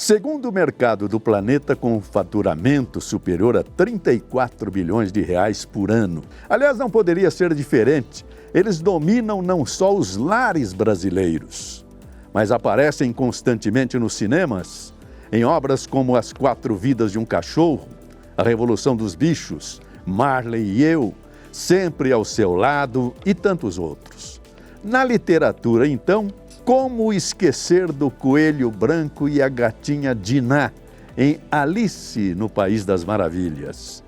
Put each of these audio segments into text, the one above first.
Segundo o mercado do planeta, com um faturamento superior a 34 bilhões de reais por ano. Aliás, não poderia ser diferente. Eles dominam não só os lares brasileiros, mas aparecem constantemente nos cinemas, em obras como As Quatro Vidas de um Cachorro, A Revolução dos Bichos, Marley e Eu, Sempre ao Seu Lado e tantos outros. Na literatura, então, como esquecer do coelho branco e a gatinha Dinah em Alice no País das Maravilhas?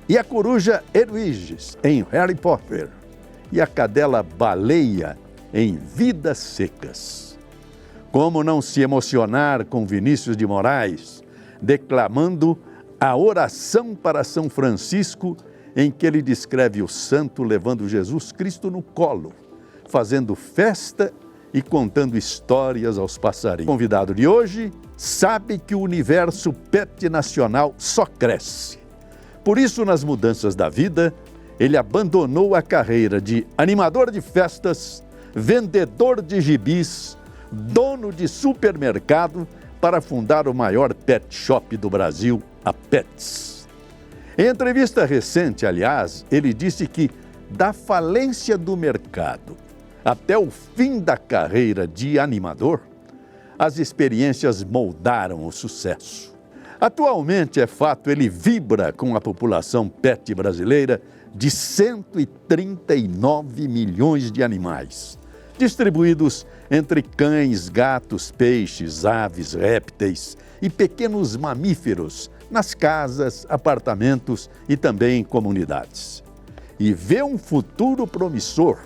E a coruja Edwiges em Harry Potter? E a cadela Baleia em Vidas Secas? Como não se emocionar com Vinícius de Moraes declamando a oração para São Francisco, em que ele descreve o santo levando Jesus Cristo no colo, fazendo festa e contando histórias aos passarinhos. O convidado de hoje sabe que o universo pet nacional só cresce. Por isso, nas mudanças da vida, ele abandonou a carreira de animador de festas, vendedor de gibis, dono de supermercado, para fundar o maior pet shop do Brasil, a Petz. Em entrevista recente, aliás, ele disse que da falência do mercado até o fim da carreira de animador, as experiências moldaram o sucesso. Atualmente, é fato, ele vibra com a população pet brasileira de 139 milhões de animais, distribuídos entre cães, gatos, peixes, aves, répteis e pequenos mamíferos nas casas, apartamentos e também em comunidades. E vê um futuro promissor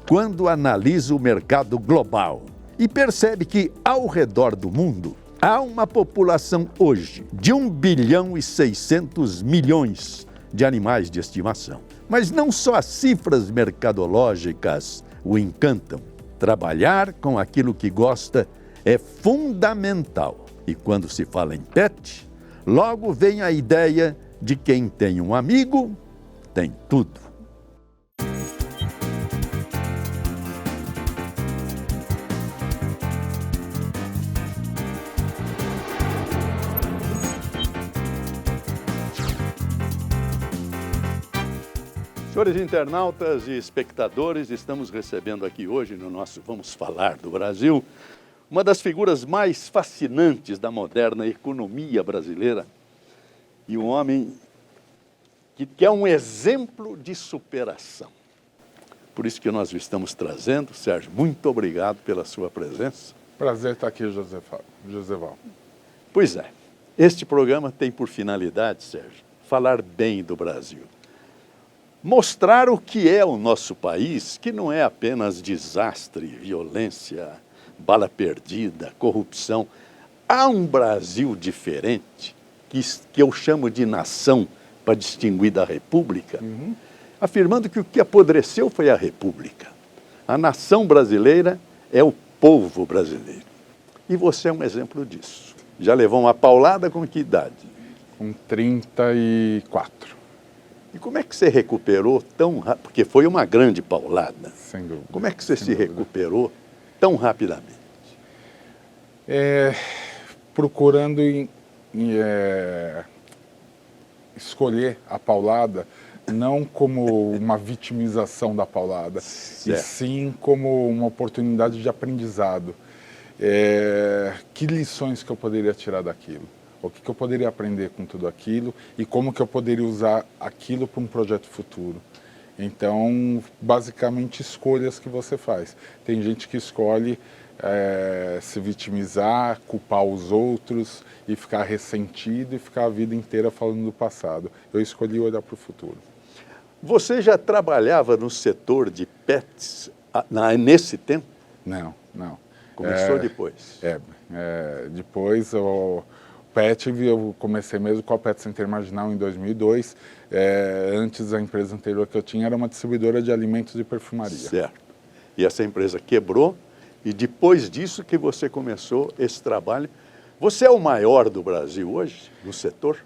quando analisa o mercado global e percebe que, ao redor do mundo, há uma população hoje de 1 bilhão e 600 milhões de animais de estimação. Mas não só as cifras mercadológicas o encantam. Trabalhar com aquilo que gosta é fundamental. E quando se fala em pet, logo vem a ideia de quem tem um amigo, tem tudo. Senhores internautas e espectadores, estamos recebendo aqui hoje no nosso Vamos Falar do Brasil uma das figuras mais fascinantes da moderna economia brasileira e um homem que é um exemplo de superação. Por isso que nós o estamos trazendo. Sérgio, muito obrigado pela sua presença. Prazer estar aqui, Joseval. Pois é, este programa tem por finalidade, Sérgio, falar bem do Brasil. Mostrar o que é o nosso país, que não é apenas desastre, violência, bala perdida, corrupção. Há um Brasil diferente, que eu chamo de nação, para distinguir da República, afirmando que o que apodreceu foi a República. A nação brasileira é o povo brasileiro. E você é um exemplo disso. Já levou uma paulada com que idade? Com 34. E como é que você recuperou tão rápido? Porque foi uma grande paulada. Sem dúvida. Como é que você se recuperou tão rapidamente? Procurando escolher a paulada não como uma vitimização da paulada, certo, e sim como uma oportunidade de aprendizado. Que lições que eu poderia tirar daquilo? O que eu poderia aprender com tudo aquilo e como que eu poderia usar aquilo para um projeto futuro. Então, basicamente, escolhas que você faz. Tem gente que escolhe se vitimizar, culpar os outros e ficar ressentido e ficar a vida inteira falando do passado. Eu escolhi olhar para o futuro. Você já trabalhava no setor de pets nesse tempo? Não. Começou depois? Depois o Pet, eu comecei mesmo com a Pet Center Marginal em 2002. Antes, a empresa anterior que eu tinha era uma distribuidora de alimentos e perfumaria. Certo. E essa empresa quebrou, e depois disso que você começou esse trabalho. Você é o maior do Brasil hoje, no setor?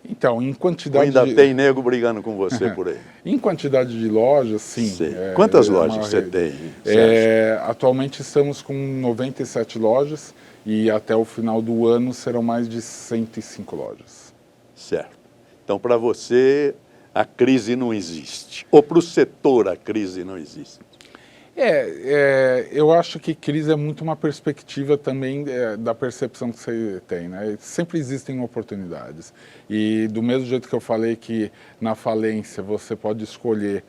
Então, em Ou quantidade ainda tem nego brigando com você por aí? Em quantidade de lojas, sim. Sei. Quantas lojas você tem, Sérgio? Atualmente estamos com 97 lojas e até o final do ano serão mais de 105 lojas. Certo. Então, para você, a crise não existe. Ou para o setor, a crise não existe. Eu acho que crise é muito uma perspectiva também da percepção que você tem, né? Sempre existem oportunidades. E do mesmo jeito que eu falei que na falência você pode escolher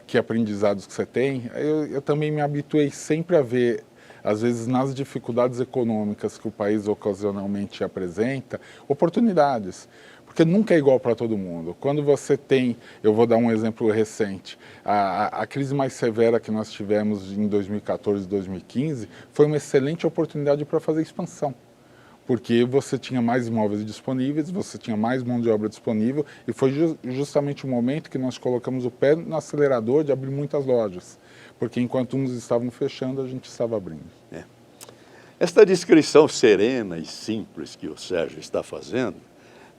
que aprendizados que você tem, eu também me habituei sempre a ver, às vezes nas dificuldades econômicas que o país ocasionalmente apresenta, oportunidades. Porque nunca é igual para todo mundo. Quando você tem, eu vou dar um exemplo recente, a crise mais severa que nós tivemos em 2014 e 2015 foi uma excelente oportunidade para fazer expansão. Porque você tinha mais imóveis disponíveis, você tinha mais mão de obra disponível e foi justamente o momento que nós colocamos o pé no acelerador de abrir muitas lojas. Porque enquanto uns estavam fechando, a gente estava abrindo. Esta descrição serena e simples que o Sérgio está fazendo,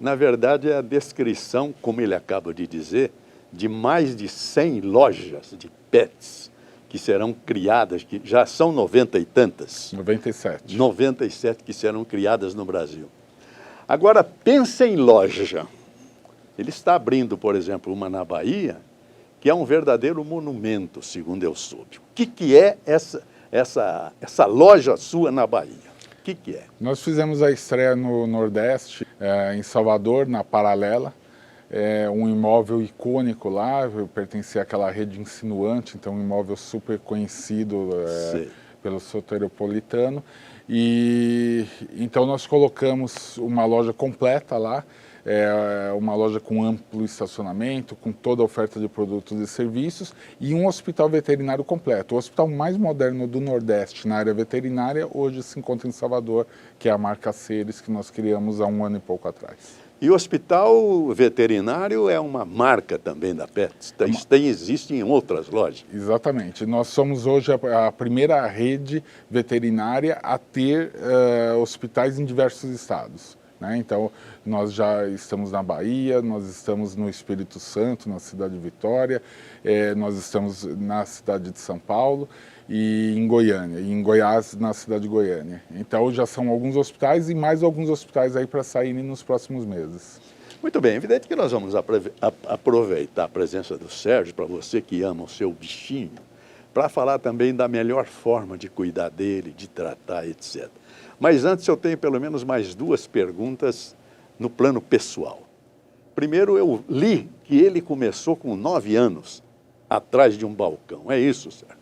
na verdade, é a descrição, como ele acaba de dizer, de mais de 100 lojas de pets que serão criadas, que já são 90 e tantas. 97. 97 que serão criadas no Brasil. Agora, pensa em loja. Ele está abrindo, por exemplo, uma na Bahia, que é um verdadeiro monumento, segundo eu soube. O que é essa loja sua na Bahia? O que é? Nós fizemos a estreia no Nordeste, em Salvador, na Paralela. Um imóvel icônico lá, pertencia àquela rede insinuante, então um imóvel super conhecido pelo soteropolitano. E então nós colocamos uma loja completa lá, uma loja com amplo estacionamento, com toda a oferta de produtos e serviços e um hospital veterinário completo. O hospital mais moderno do Nordeste na área veterinária hoje se encontra em Salvador, que é a marca Ceres, que nós criamos há 1 ano e pouco atrás. E o hospital veterinário é uma marca também da Pets? Existe em outras lojas? Exatamente. Nós somos hoje a primeira rede veterinária a ter hospitais em diversos estados. Então, nós já estamos na Bahia, nós estamos no Espírito Santo, na cidade de Vitória, nós estamos na cidade de São Paulo e em Goiânia, e em Goiás, na cidade de Goiânia. Então, já são alguns hospitais e mais alguns hospitais aí para saírem nos próximos meses. Muito bem, é evidente que nós vamos aproveitar a presença do Sérgio, para você que ama o seu bichinho, para falar também da melhor forma de cuidar dele, de tratar, etc. Mas antes eu tenho pelo menos mais 2 perguntas no plano pessoal. Primeiro, eu li que ele começou com 9 anos atrás de um balcão. É isso, Sérgio?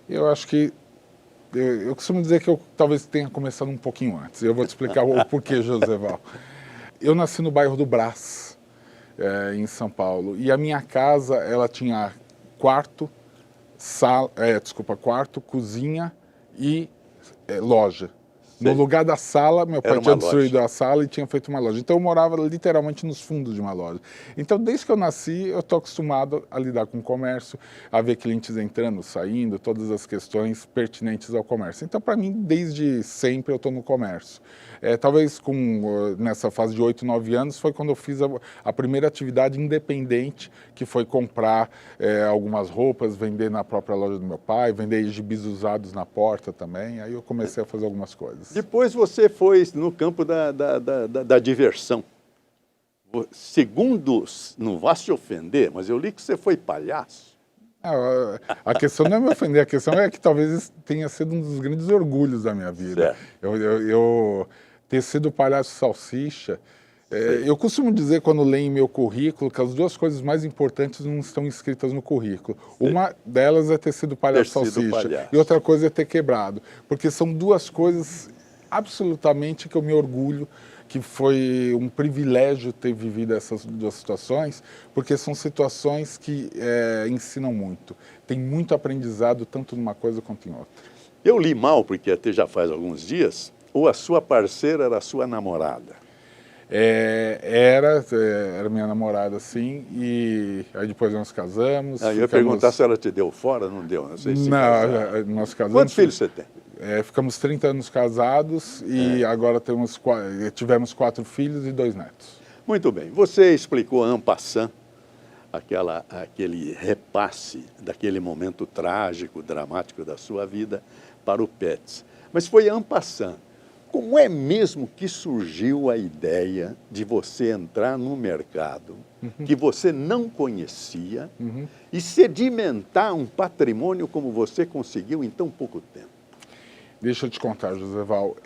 Eu acho que... Eu costumo dizer que eu talvez tenha começado um pouquinho antes. Eu vou te explicar o porquê, Joseval. Eu nasci no bairro do Brás, em São Paulo. E a minha casa, ela tinha quarto, cozinha e loja. No lugar da sala, meu pai tinha destruído a sala e tinha feito uma loja. Então eu morava literalmente nos fundos de uma loja. Então desde que eu nasci, eu estou acostumado a lidar com o comércio, a ver clientes entrando, saindo, todas as questões pertinentes ao comércio. Então para mim, desde sempre eu estou no comércio. Talvez nessa fase de 8, 9 anos foi quando eu fiz a primeira atividade independente, que foi comprar algumas roupas, vender na própria loja do meu pai, vender gibis usados na porta também. Aí eu comecei a fazer algumas coisas. Depois você foi no campo da diversão. Segundo, não vá se ofender, mas eu li que você foi palhaço. A questão não é me ofender, a questão é que talvez tenha sido um dos grandes orgulhos da minha vida. Eu ter sido palhaço salsicha. Eu costumo dizer, quando leio meu currículo, que as 2 coisas mais importantes não estão escritas no currículo. Uma delas é ter sido palhaço salsicha e outra coisa é ter quebrado. Porque são 2 coisas absolutamente que eu me orgulho, que foi um privilégio ter vivido essas 2 situações, porque são situações que ensinam muito. Tem muito aprendizado, tanto numa coisa quanto em outra. Eu li mal, porque até já faz alguns dias, ou a sua parceira era a sua namorada? Era minha namorada, sim, e aí depois nós casamos. Eu ia perguntar se ela te deu fora, não deu, não sei se... Não, nós casamos. Quantos filhos você tem? Ficamos 30 anos casados e agora tivemos 4 filhos e 2 netos. Muito bem. Você explicou en passant aquele repasse daquele momento trágico, dramático da sua vida para o Petz. Mas foi en passant. Como é mesmo que surgiu a ideia de você entrar num mercado que você não conhecia e sedimentar um patrimônio como você conseguiu em tão pouco tempo? Deixa eu te contar, Joséval.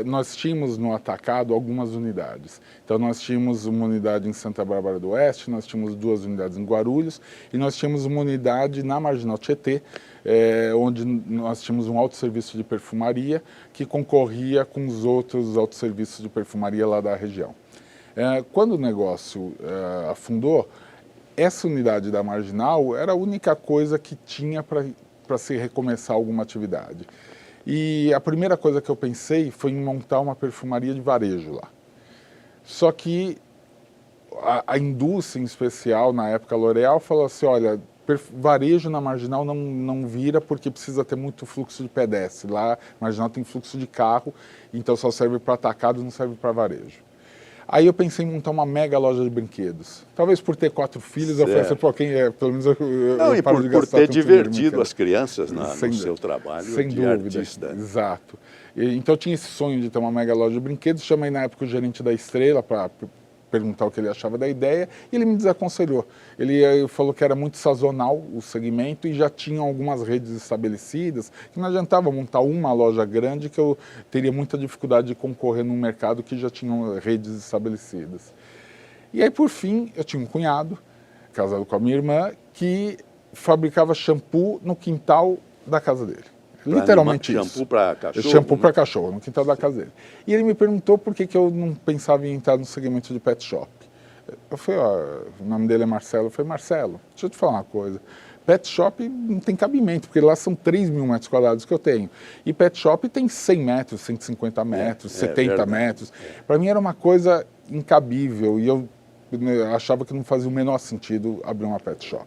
Nós tínhamos no atacado algumas unidades. Então nós tínhamos uma unidade em Santa Bárbara do Oeste, nós tínhamos 2 unidades em Guarulhos e nós tínhamos uma unidade na Marginal Tietê, onde nós tínhamos um autosserviço de perfumaria que concorria com os outros autosserviços de perfumaria lá da região. Quando o negócio afundou, essa unidade da Marginal era a única coisa que tinha para se recomeçar alguma atividade. E a primeira coisa que eu pensei foi em montar uma perfumaria de varejo lá. Só que a indústria, em especial, na época L'Oréal, falou assim, olha, varejo na Marginal não vira porque precisa ter muito fluxo de pedestre. Lá, Marginal tem fluxo de carro, então só serve para atacado, não serve para varejo. Aí eu pensei em montar uma mega loja de brinquedos. Talvez por ter 4 filhos, eu falei assim, pô, pelo menos eu não, e por ter divertido as crianças no seu trabalho sem de dúvida, artista. Exato. Então eu tinha esse sonho de ter uma mega loja de brinquedos, chamei na época o gerente da Estrela para perguntar o que ele achava da ideia, e ele me desaconselhou. Ele falou que era muito sazonal o segmento e já tinham algumas redes estabelecidas, que não adiantava montar uma loja grande, que eu teria muita dificuldade de concorrer num mercado que já tinham redes estabelecidas. E aí, por fim, eu tinha um cunhado, casado com a minha irmã, que fabricava shampoo no quintal da casa dele. Literalmente isso. Shampoo para cachorro? Shampoo para cachorro, no quintal da casa dele. E ele me perguntou por que eu não pensava em entrar no segmento de pet shop. Eu falei, ó, o nome dele é Marcelo. Eu falei, Marcelo, deixa eu te falar uma coisa. Pet shop não tem cabimento, porque lá são 3.000 metros quadrados que eu tenho. E pet shop tem 100 metros, 150 metros, 70 metros. Para mim era uma coisa incabível e eu achava que não fazia o menor sentido abrir uma pet shop.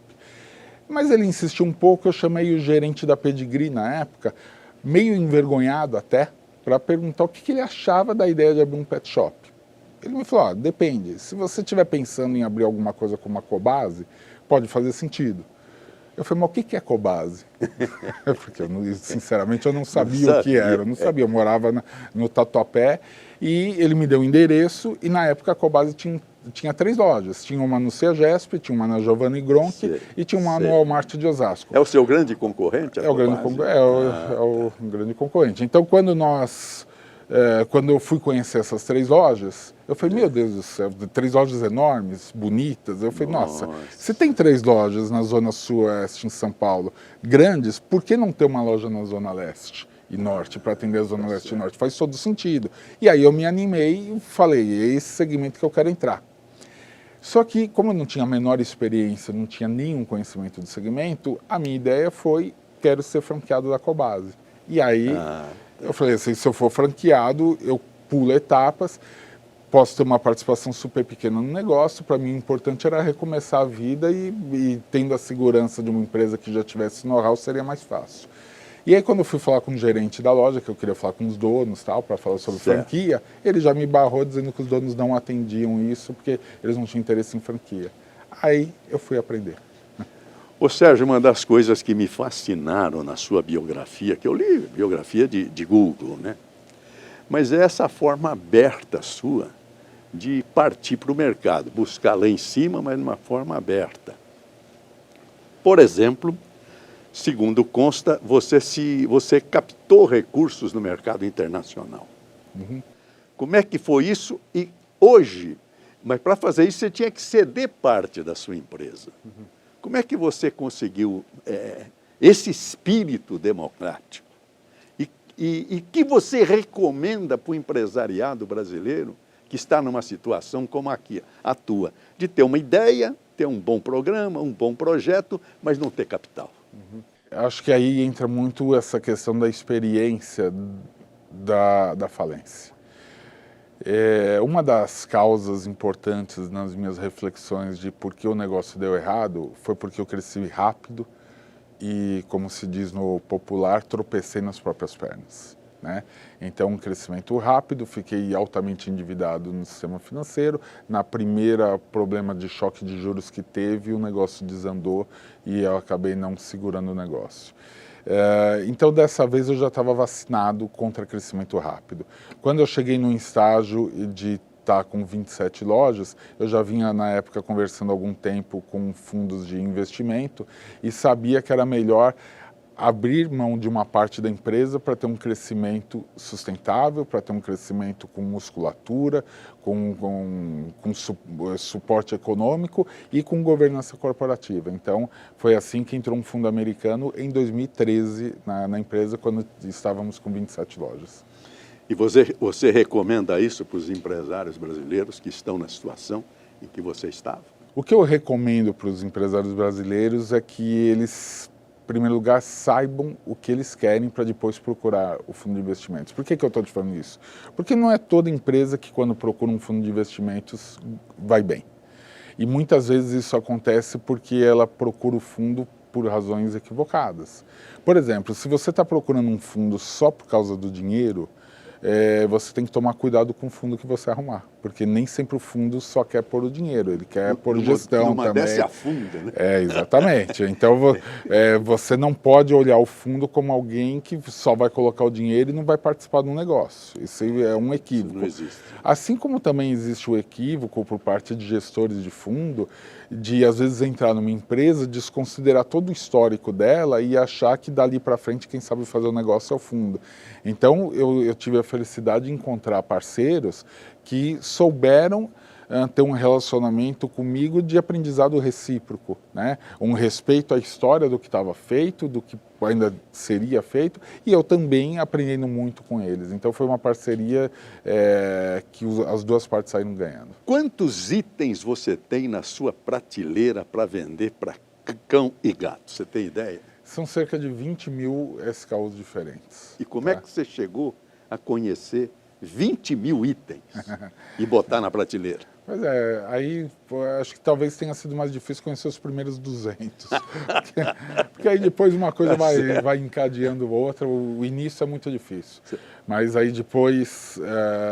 Mas ele insistiu um pouco, eu chamei o gerente da Pedigree na época, meio envergonhado até, para perguntar o que ele achava da ideia de abrir um pet shop. Ele me falou, depende, se você estiver pensando em abrir alguma coisa como a Cobase, pode fazer sentido. Eu falei, mas o que é Cobase? Porque, sinceramente, eu não sabia o que era, eu não sabia, eu morava no Tatuapé, e ele me deu o endereço, e na época a Cobase tinha 3 lojas, tinha uma no CEAGESP, tinha uma na Giovanni Gronchi e tinha uma no Walmart de Osasco. É o seu grande concorrente? É o grande concorrente. Então, quando eu fui conhecer essas 3 lojas, eu falei, meu Deus do céu, 3 lojas enormes, bonitas. Eu falei, nossa, se tem 3 lojas na Zona Sul-Oeste, em São Paulo, grandes, por que não ter uma loja na Zona Leste e Norte, para atender a Zona Leste e Norte? Faz todo sentido. E aí eu me animei e falei, é esse segmento que eu quero entrar. Só que, como eu não tinha a menor experiência, não tinha nenhum conhecimento do segmento, a minha ideia foi, quero ser franqueado da Cobase. E aí, eu falei assim, se eu for franqueado, eu pulo etapas, posso ter uma participação super pequena no negócio, para mim o importante era recomeçar a vida e tendo a segurança de uma empresa que já tivesse know-how, seria mais fácil. E aí, quando eu fui falar com o gerente da loja, que eu queria falar com os donos, tal, para falar sobre franquia, ele já me barrou dizendo que os donos não atendiam isso, porque eles não tinham interesse em franquia. Aí eu fui aprender. Ô Sérgio, uma das coisas que me fascinaram na sua biografia, que eu li, biografia de Google, né? Mas é essa forma aberta sua de partir para o mercado, buscar lá em cima, mas de uma forma aberta. Por exemplo, segundo consta, você captou recursos no mercado internacional. Como é que foi isso? E hoje, mas para fazer isso você tinha que ceder parte da sua empresa. Como é que você conseguiu esse espírito democrático? E que você recomenda para o empresariado brasileiro que está numa situação como aqui, a tua, de ter uma ideia, ter um bom programa, um bom projeto, mas não ter capital? Acho que aí entra muito essa questão da experiência da falência. Uma das causas importantes nas minhas reflexões de por que o negócio deu errado foi porque eu cresci rápido e, como se diz no popular, tropecei nas próprias pernas. né? Então, um crescimento rápido, fiquei altamente endividado no sistema financeiro. Na primeira problema de choque de juros que teve, o negócio desandou e eu acabei não segurando o negócio. Então, dessa vez, eu já estava vacinado contra crescimento rápido. Quando eu cheguei num estágio de estar com 27 lojas, eu já vinha, na época, conversando há algum tempo com fundos de investimento e sabia que era melhor abrir mão de uma parte da empresa para ter um crescimento sustentável, para ter um crescimento com musculatura, com suporte econômico e com governança corporativa. Então, foi assim que entrou um fundo americano em 2013 na empresa, quando estávamos com 27 lojas. E você recomenda isso para os empresários brasileiros que estão na situação em que você estava? O que eu recomendo para os empresários brasileiros é que eles, em primeiro lugar, saibam o que eles querem para depois procurar o fundo de investimentos. Por que eu estou te falando isso? Porque não é toda empresa que, quando procura um fundo de investimentos, vai bem. E muitas vezes isso acontece porque ela procura o fundo por razões equivocadas. Por exemplo, se você está procurando um fundo só por causa do dinheiro, você tem que tomar cuidado com o fundo que você arrumar, porque nem sempre o fundo só quer pôr o dinheiro, ele quer pôr gestão também. Desce afunda, né? Exatamente. Então, você não pode olhar o fundo como alguém que só vai colocar o dinheiro e não vai participar do negócio. Isso é um equívoco. Isso não existe. Assim como também existe o equívoco por parte de gestores de fundo, de às vezes entrar numa empresa, desconsiderar todo o histórico dela e achar que dali para frente quem sabe fazer o negócio é o fundo. Então, eu tive a felicidade de encontrar parceiros que souberam ter um relacionamento comigo de aprendizado recíproco, né? Um respeito à história do que estava feito, do que ainda seria feito, e eu também aprendendo muito com eles. Então foi uma parceria que as duas partes saíram ganhando. Quantos itens você tem na sua prateleira para vender para cão e gato? Você tem ideia? São cerca de 20 mil SKUs diferentes. E como é que você chegou a conhecer 20 mil itens e botar na prateleira? Pois aí acho que talvez tenha sido mais difícil conhecer os primeiros 200. Porque aí depois uma coisa vai encadeando outra, o início é muito difícil. Mas aí depois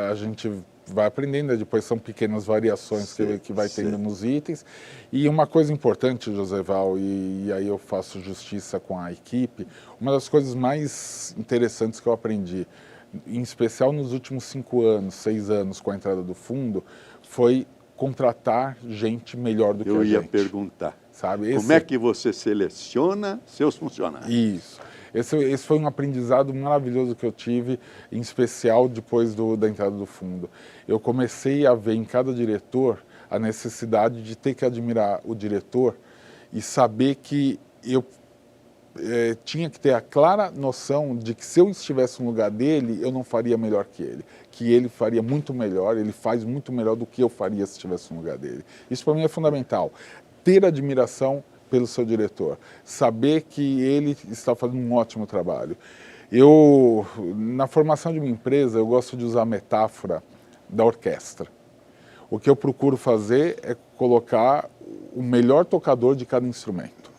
a gente vai aprendendo, né? Depois são pequenas variações que vai tendo nos itens. E uma coisa importante, Joseval, e aí eu faço justiça com a equipe, uma das coisas mais interessantes que eu aprendi, em especial nos últimos 5 anos, 6 anos com a entrada do fundo, foi contratar gente melhor do que a gente. Eu ia perguntar, sabe? Como é que você seleciona seus funcionários? Isso. Esse foi um aprendizado maravilhoso que eu tive, em especial depois da entrada do fundo. Eu comecei a ver em cada diretor a necessidade de ter que admirar o diretor e saber que eu tinha que ter a clara noção de que se eu estivesse no lugar dele, eu não faria melhor que ele faria muito melhor, ele faz muito melhor do que eu faria se estivesse no lugar dele. Isso para mim é fundamental, ter admiração pelo seu diretor, saber que ele está fazendo um ótimo trabalho. Na formação de uma empresa, eu gosto de usar a metáfora da orquestra. O que eu procuro fazer é colocar o melhor tocador de cada instrumento.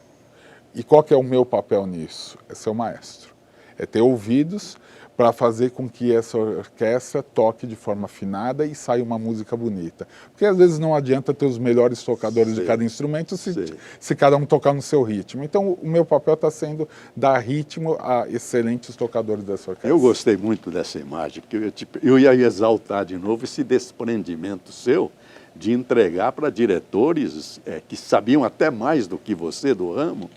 E qual que é o meu papel nisso? É ser o maestro. É ter ouvidos para fazer com que essa orquestra toque de forma afinada e saia uma música bonita. Porque às vezes não adianta ter os melhores tocadores de cada instrumento se cada um tocar no seu ritmo. Então o meu papel está sendo dar ritmo a excelentes tocadores dessa orquestra. Eu gostei muito dessa imagem, que eu ia exaltar de novo esse desprendimento seu de entregar para diretores que sabiam até mais do que você do ramo.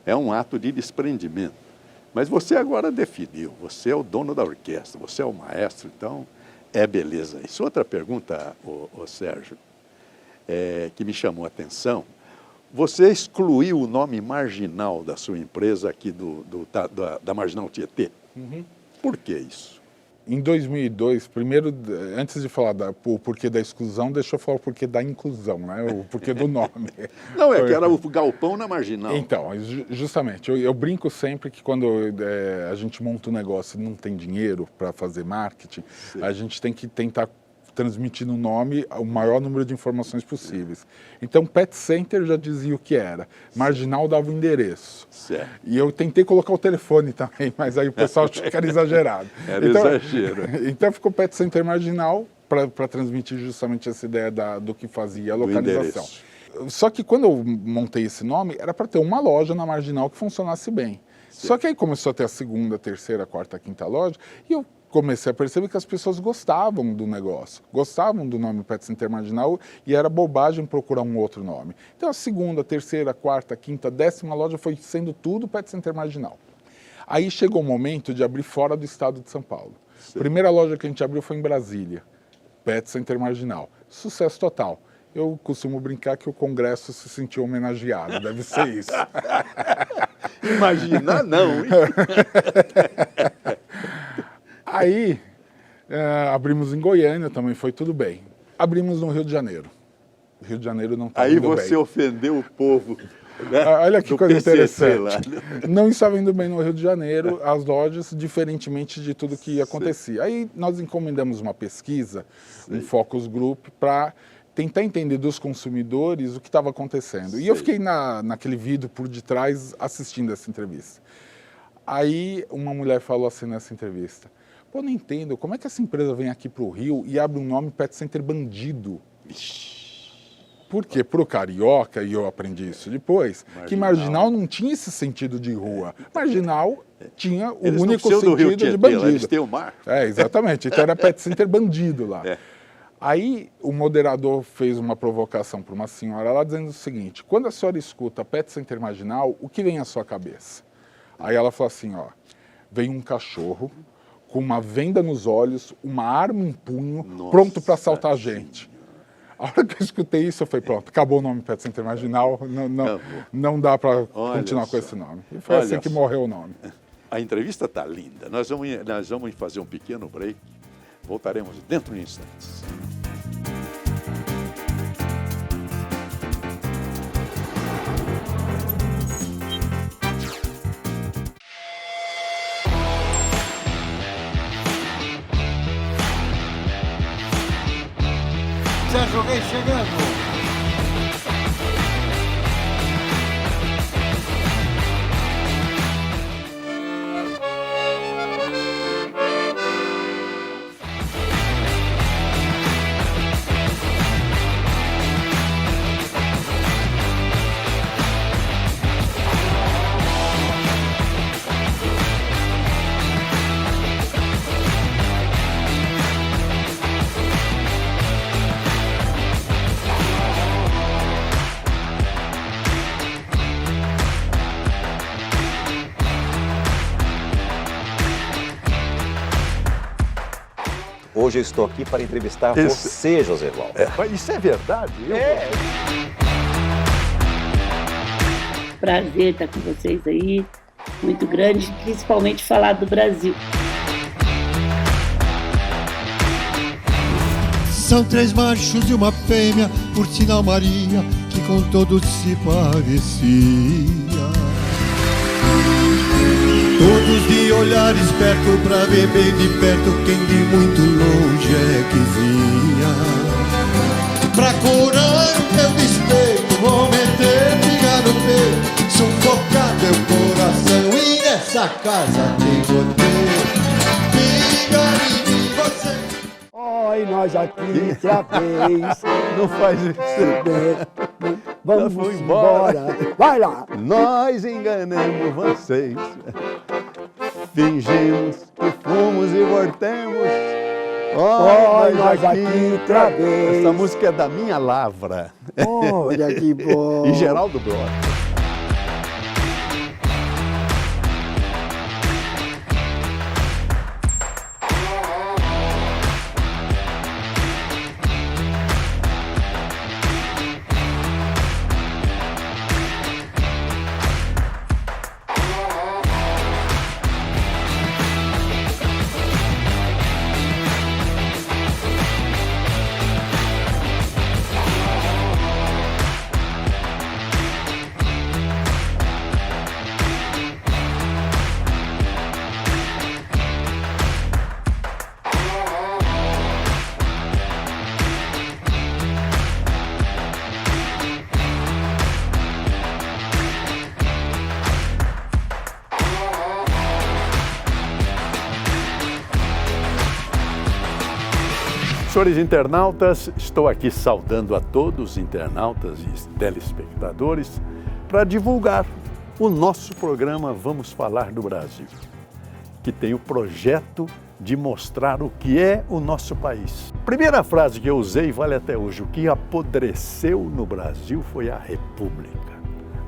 É um ato de desprendimento. Mas você agora definiu, você é o dono da orquestra, você é o maestro, então é beleza. Isso outra pergunta, ô Sérgio, que me chamou a atenção. Você excluiu o nome Marginal da sua empresa aqui da Marginal Tietê. Uhum. Por que isso? Em 2002, primeiro, antes de falar o porquê da exclusão, deixa eu falar o porquê da inclusão, né? O porquê do nome. Não, que era o galpão na Marginal. Então, justamente, eu brinco sempre que quando a gente monta um negócio e não tem dinheiro para fazer marketing, a gente tem que tentar transmitir no nome o maior número de informações possíveis. Então, Pet Center já dizia o que era, Marginal dava o endereço. Certo. E eu tentei colocar o telefone também, mas aí o pessoal achou que era exagerado. Era então, exagero. Então ficou Pet Center Marginal para transmitir justamente essa ideia do que fazia a localização. Só que quando eu montei esse nome, era para ter uma loja na Marginal que funcionasse bem. Sim. Só que aí começou a ter a segunda, terceira, quarta, quinta loja, e eu comecei a perceber que as pessoas gostavam do negócio, gostavam do nome Pet Center Marginal, e era bobagem procurar um outro nome. Então a segunda, terceira, quarta, quinta, 10ª loja foi sendo tudo Pet Center Marginal. Aí chegou o momento de abrir fora do estado de São Paulo. Sim. A primeira loja que a gente abriu foi em Brasília, Pet Center Marginal. Sucesso total. Eu costumo brincar que o Congresso se sentiu homenageado, deve ser isso. Imagina, não, hein? Aí, abrimos em Goiânia, também foi tudo bem. Abrimos no Rio de Janeiro. Rio de Janeiro não estava indo bem. Aí você ofendeu o povo. Né? Olha que coisa PCC interessante. Lá. Não estava indo bem no Rio de Janeiro, as lojas, diferentemente de tudo que acontecia. Aí nós encomendamos uma pesquisa, um focus group, para tentar entender dos consumidores o que estava acontecendo. E eu fiquei naquele vídeo por detrás assistindo essa entrevista. Aí uma mulher falou assim nessa entrevista: pô, não entendo, como é que essa empresa vem aqui para o Rio e abre um nome Pet Center Bandido? Porque pro carioca, e eu aprendi isso depois, que Marginal não tinha esse sentido de rua. Marginal tinha o único sentido de bandido. Eles têm o mar. Exatamente. Então era Pet Center Bandido lá. Aí o moderador fez uma provocação para uma senhora lá dizendo o seguinte: quando a senhora escuta Pet Center Marginal, o que vem à sua cabeça? Aí ela falou assim, ó, vem um cachorro com uma venda nos olhos, uma arma em punho, pronto para assaltar a gente. A hora que eu escutei isso, eu falei, pronto, acabou o nome Pet Center Marginal, não dá para continuar com esse nome. E foi assim que morreu o nome. A entrevista está linda. Nós vamos fazer um pequeno break. Voltaremos dentro de instantes. Sérgio Reis chegando. Hoje eu estou aqui para entrevistar você, José Valdo. Isso é verdade? Prazer estar com vocês aí, muito grande, principalmente falar do Brasil. São 3 machos e uma fêmea, por sinal Maria, que com todos se parecia. Todos de olhar esperto pra ver bem de perto quem de muito longe é que vinha. Pra curar o teu despeito, vou meter pinga no peito, sufocar teu coração e nessa casa tem goteiro. Pinga em mim você. Oi, nós aqui outra vez. Não faz isso. Vamos embora. Vai lá. Nós enganamos vocês. Fingimos que fomos e voltemos. Oi, nós aqui outra vez. Essa música é da Minha Lavra. Olha que bom. E Geraldo Bloch. senhores internautas, estou aqui saudando a todos os internautas e telespectadores para divulgar o nosso programa Vamos Falar do Brasil, que tem o projeto de mostrar o que é o nosso país. A primeira frase que eu usei vale até hoje: o que apodreceu no Brasil foi a República.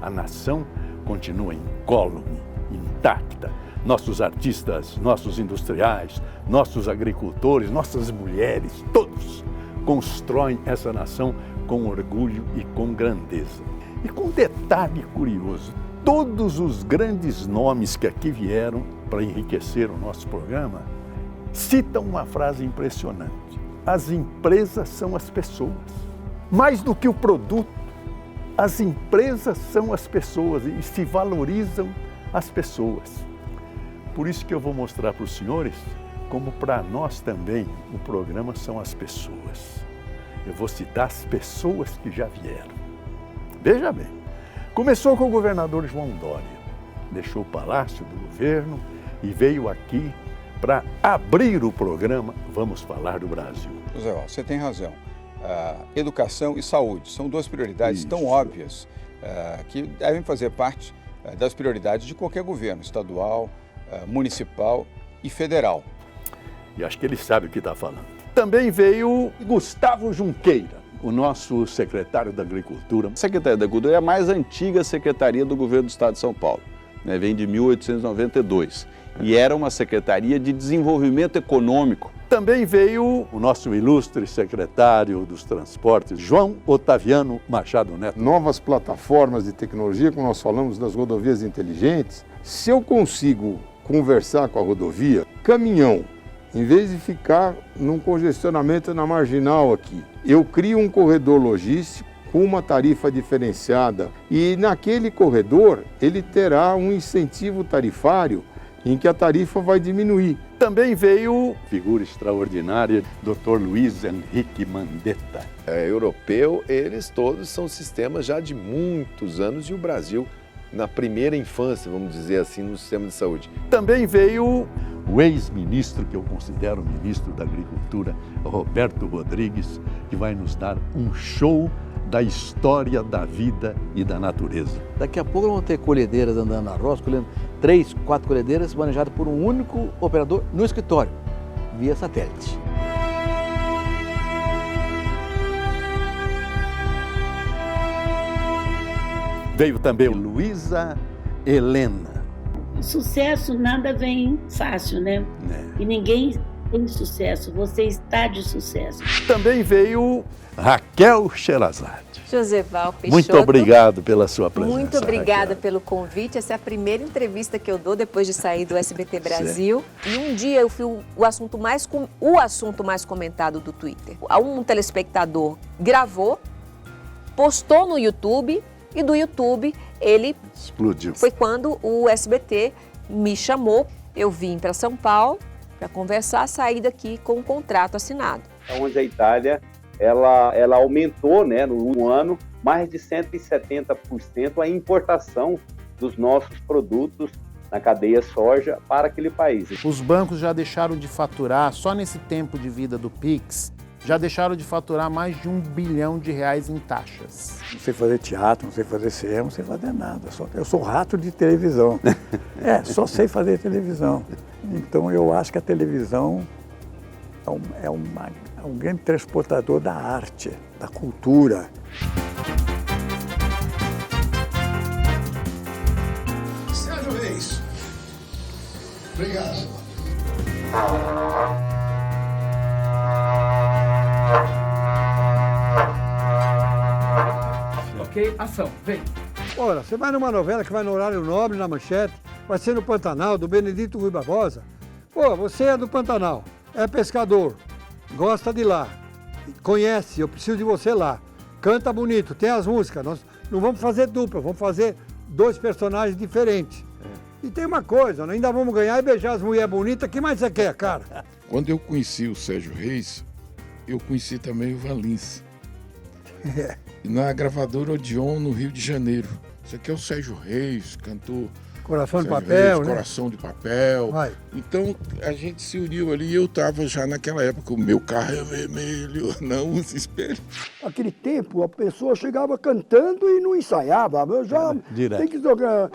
A nação continua incólume, intacta. Nossos artistas, nossos industriais, nossos agricultores, nossas mulheres, todos constroem essa nação com orgulho e com grandeza. E com um detalhe curioso, todos os grandes nomes que aqui vieram para enriquecer o nosso programa citam uma frase impressionante: as empresas são as pessoas. Mais do que o produto, as empresas são as pessoas e se valorizam as pessoas. Por isso que eu vou mostrar para os senhores como para nós também o programa são as pessoas. Eu vou citar as pessoas que já vieram. Veja bem, começou com o governador João Dória. Deixou o Palácio do Governo e veio aqui para abrir o programa Vamos Falar do Brasil. José, você tem razão. Educação e saúde são duas prioridades tão óbvias que devem fazer parte das prioridades de qualquer governo, estadual, municipal e federal. E acho que ele sabe o que está falando. Também veio Gustavo Junqueira, o nosso secretário da Agricultura. A Secretaria da Agricultura é a mais antiga secretaria do governo do Estado de São Paulo, né? Vem de 1892 e era uma secretaria de desenvolvimento econômico. Também veio o nosso ilustre secretário dos Transportes, João Otaviano Machado Neto. Novas plataformas de tecnologia, como nós falamos das rodovias inteligentes. Se eu consigo conversar com a rodovia, caminhão, em vez de ficar num congestionamento na marginal aqui, eu crio um corredor logístico com uma tarifa diferenciada e naquele corredor ele terá um incentivo tarifário em que a tarifa vai diminuir. Também veio figura extraordinária, Dr. Luiz Henrique Mandetta. Europeu, eles todos são sistemas já de muitos anos e o Brasil na primeira infância, vamos dizer assim, no sistema de saúde. Também veio o ex-ministro, que eu considero ministro da Agricultura, Roberto Rodrigues, que vai nos dar um show da história da vida e da natureza. Daqui a pouco vamos ter colhedeiras andando na roça, colhendo 3, 4 colhedeiras manejadas por um único operador no escritório, via satélite. Veio também Luísa Helena. O sucesso nada vem fácil, né? E ninguém tem sucesso, você está de sucesso. Também veio Raquel Sherazade. Joseval Peixoto. Muito obrigado pela sua presença. Muito obrigada Raquel, pelo convite. Essa é a primeira entrevista que eu dou depois de sair do SBT Brasil. E um dia eu fui o assunto mais comentado do Twitter. Um telespectador gravou, postou no YouTube e do YouTube ele explodiu. Foi quando o SBT me chamou. Eu vim para São Paulo para conversar, sair daqui com um contrato assinado. Onde a Itália ela aumentou, né, no ano, mais de 170% a importação dos nossos produtos na cadeia soja para aquele país. Os bancos já deixaram de faturar, só nesse tempo de vida do Pix, já deixaram de faturar mais de R$1 bilhão em taxas. Não sei fazer teatro, não sei fazer cinema, não sei fazer nada. Eu sou rato de televisão. Só sei fazer televisão. Então eu acho que a televisão é um grande transportador da arte, da cultura. Sérgio Reis. Obrigado. Ok, ação, vem. Ora, você vai numa novela que vai no horário nobre, na Manchete, vai ser no Pantanal, do Benedito Rui Barbosa. Pô, você é do Pantanal, é pescador, gosta de lá, conhece, eu preciso de você lá. Canta bonito, tem as músicas, nós não vamos fazer dupla, vamos fazer 2 personagens diferentes. E tem uma coisa, nós ainda vamos ganhar e beijar as mulheres bonitas, o que mais você quer, cara? Quando eu conheci o Sérgio Reis, eu conheci também o Valince. Na gravadora Odeon, no Rio de Janeiro. Esse aqui é o Sérgio Reis, cantor Coração de Sérgio papel, Reis, né? Coração de papel. Vai. Então a gente se uniu ali e eu estava já naquela época, o meu carro é vermelho, não usa espelho. Naquele tempo, a pessoa chegava cantando e não ensaiava. Eu já direto. tem que tocar.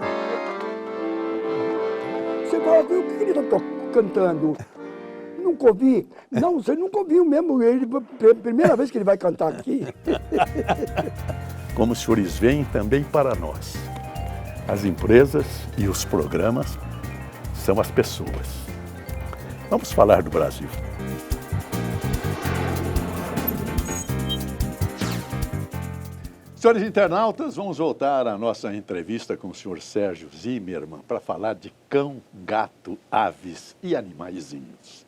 Você fala, o que ele está cantando? Nunca ouvi. Não, você nunca ouviu mesmo. Ele, primeira vez que ele vai cantar aqui. Como os senhores veem, também para nós, as empresas e os programas são as pessoas. Vamos falar do Brasil. Senhores internautas, vamos voltar à nossa entrevista com o senhor Sérgio Zimmermann para falar de cão, gato, aves e animaizinhos.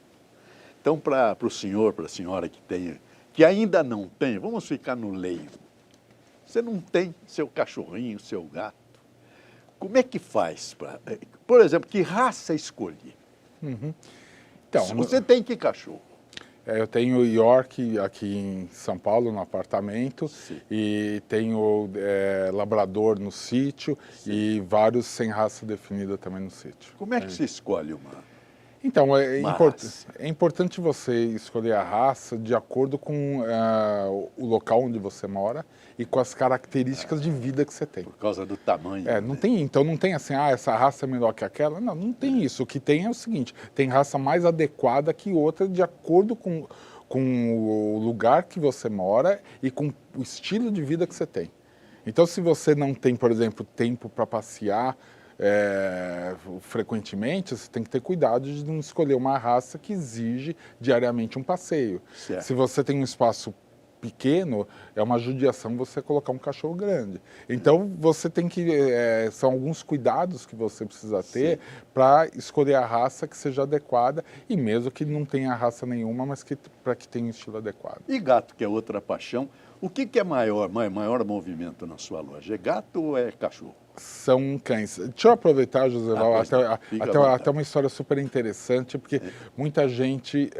Então, para o senhor, para a senhora que ainda não tem, vamos ficar no leigo. Você não tem seu cachorrinho, seu gato. Como é que faz? Por exemplo, que raça escolher? Então, você tem que cachorro? Eu tenho York aqui em São Paulo, no apartamento, e tenho labrador no sítio e vários sem raça definida também no sítio. Como é que se escolhe uma? Então, é importante você escolher a raça de acordo com o local onde você mora e com as características de vida que você tem. Por causa do tamanho. Então não tem assim, essa raça é melhor que aquela. Não tem isso. O que tem é o seguinte, tem raça mais adequada que outra de acordo com o lugar que você mora e com o estilo de vida que você tem. Então, se você não tem, por exemplo, tempo para passear, frequentemente, você tem que ter cuidado de não escolher uma raça que exige diariamente um passeio. Certo. Se você tem um espaço pequeno, é uma judiação você colocar um cachorro grande. Então, você tem que... são alguns cuidados que você precisa ter para escolher a raça que seja adequada e mesmo que não tenha raça nenhuma, mas para que tenha um estilo adequado. E gato, que é outra paixão. O que é maior movimento na sua loja? É gato ou é cachorro? São cães. Deixa eu aproveitar, José Val, até uma história super interessante, porque muita gente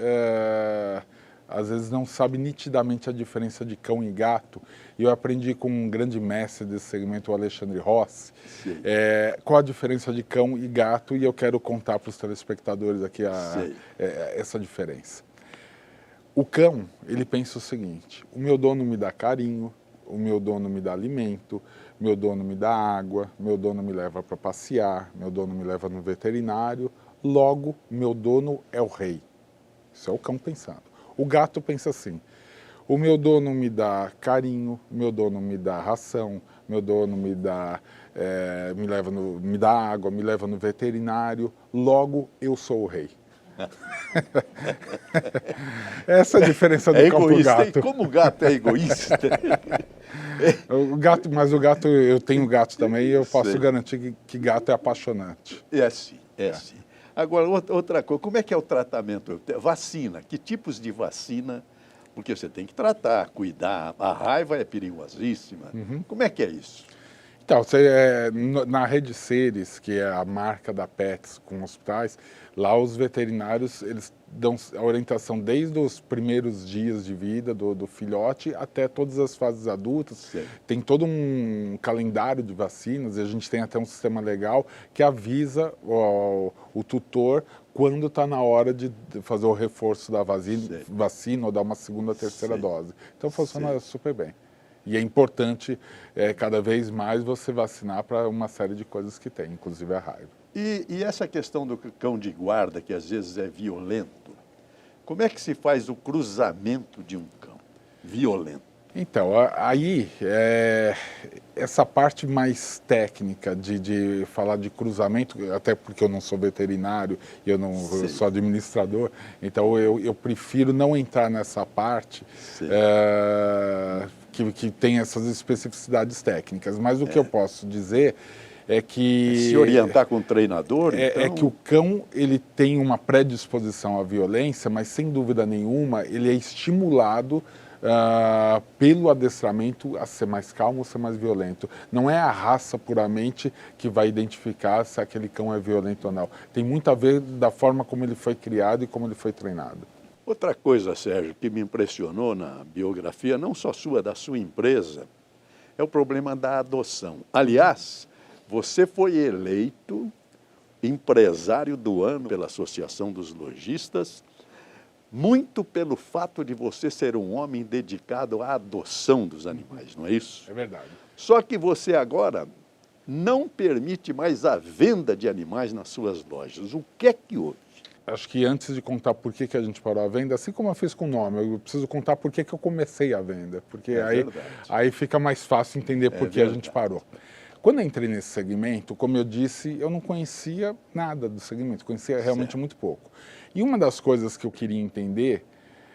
às vezes não sabe nitidamente a diferença de cão e gato. E eu aprendi com um grande mestre desse segmento, o Alexandre Rossi, qual a diferença de cão e gato, e eu quero contar para os telespectadores aqui essa diferença. O cão, ele pensa o seguinte: o meu dono me dá carinho, o meu dono me dá alimento, meu dono me dá água, meu dono me leva para passear, meu dono me leva no veterinário, logo, meu dono é o rei. Isso é o cão pensando. O gato pensa assim: o meu dono me dá carinho, meu dono me dá ração, meu dono me dá água, me leva no veterinário, logo, eu sou o rei. Essa é a diferença do cão pro gato. Como o gato é egoísta. Mas o gato, eu tenho gato também e eu posso garantir que gato é apaixonante. É sim. Agora, outra coisa, como é que é o tratamento? Vacina, que tipos de vacina? Porque você tem que tratar, cuidar, a raiva é perigosíssima. Como é que é isso? Então, na Rede Seres, que é a marca da Pets com hospitais, lá os veterinários, eles dão a orientação desde os primeiros dias de vida do filhote até todas as fases adultas. Tem todo um calendário de vacinas e a gente tem até um sistema legal que avisa o tutor quando está na hora de fazer o reforço da vacina ou dar uma segunda, terceira dose. Então funciona super bem. E é importante, cada vez mais, você vacinar para uma série de coisas que tem, inclusive a raiva. E essa questão do cão de guarda, que às vezes é violento, como é que se faz o cruzamento de um cão violento? Então, aí, essa parte mais técnica de falar de cruzamento, até porque eu não sou veterinário e eu sou administrador, então eu prefiro não entrar nessa parte que tem essas especificidades técnicas. Mas o que eu posso dizer é que... Se orientar com o treinador, então... É que o cão, ele tem uma predisposição à violência, mas sem dúvida nenhuma, ele é estimulado pelo adestramento a ser mais calmo ou ser mais violento. Não é a raça puramente que vai identificar se aquele cão é violento ou não. Tem muito a ver da forma como ele foi criado e como ele foi treinado. Outra coisa, Sérgio, que me impressionou na biografia, não só sua, da sua empresa, é o problema da adoção. Aliás, Você foi eleito empresário do ano pela Associação dos Lojistas, muito pelo fato de você ser um homem dedicado à adoção dos animais, não é isso? É verdade. Só que você agora não permite mais a venda de animais nas suas lojas. O que é que houve? Acho que antes de contar por que a gente parou a venda, assim como eu fiz com o nome, eu preciso contar por que eu comecei a venda, porque aí fica mais fácil entender por que a gente parou. Quando eu entrei nesse segmento, como eu disse, eu não conhecia nada do segmento, conhecia realmente muito pouco. E uma das coisas que eu queria entender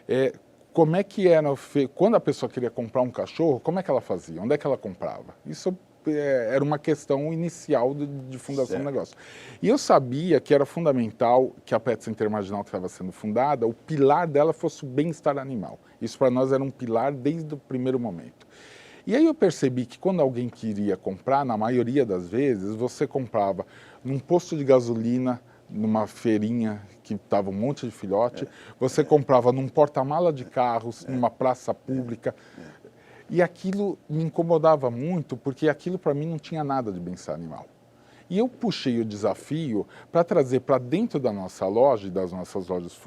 é como é que era, quando a pessoa queria comprar um cachorro, como é que ela fazia, onde é que ela comprava? Isso era uma questão inicial de fundação do negócio. E eu sabia que era fundamental que a Pet Center Marginal, que estava sendo fundada, o pilar dela fosse o bem-estar animal. Isso para nós era um pilar desde o primeiro momento. E aí eu percebi que quando alguém queria comprar, na maioria das vezes, você comprava num posto de gasolina, numa feirinha que estava um monte de filhote, você comprava num porta-mala de carros, numa praça pública. E aquilo me incomodava muito, porque aquilo para mim não tinha nada de bem-estar animal. E eu puxei o desafio para trazer para dentro da nossa loja e das nossas lojas